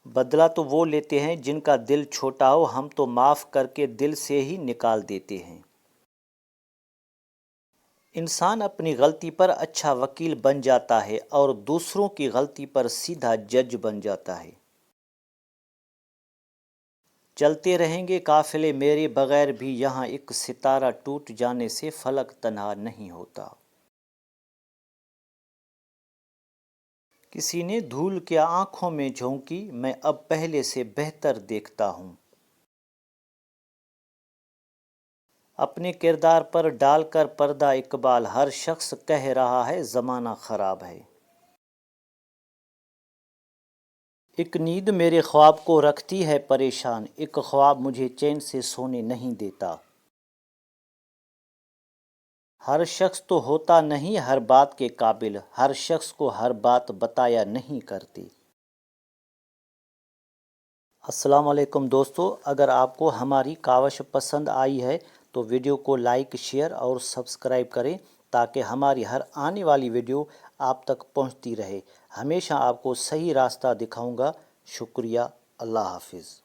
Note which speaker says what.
Speaker 1: بدلہ تو وہ لیتے ہیں جن کا دل چھوٹا ہو، ہم تو معاف کر کے دل سے ہی نکال دیتے ہیں۔ انسان اپنی غلطی پر اچھا وکیل بن جاتا ہے اور دوسروں کی غلطی پر سیدھا جج بن جاتا ہے۔ چلتے رہیں گے قافلے میرے بغیر بھی، یہاں ایک ستارہ ٹوٹ جانے سے فلک تنہا نہیں ہوتا۔ کسی نے دھول کے آنکھوں میں جھونکی، میں اب پہلے سے بہتر دیکھتا ہوں۔ اپنے کردار پر ڈال کر پردہ اقبال، ہر شخص کہہ رہا ہے زمانہ خراب ہے۔ ایک نیند میرے خواب کو رکھتی ہے پریشان، ایک خواب مجھے چین سے سونے نہیں دیتا۔ ہر شخص تو ہوتا نہیں ہر بات کے قابل، ہر شخص کو ہر بات بتایا نہیں کرتی۔ السلام علیکم دوستو، اگر آپ کو ہماری کاوش پسند آئی ہے تو ویڈیو کو لائک، شیئر اور سبسکرائب کریں تاکہ ہماری ہر آنے والی ویڈیو آپ تک پہنچتی رہے۔ ہمیشہ آپ کو صحیح راستہ دکھاؤں گا۔ شکریہ۔ اللہ حافظ۔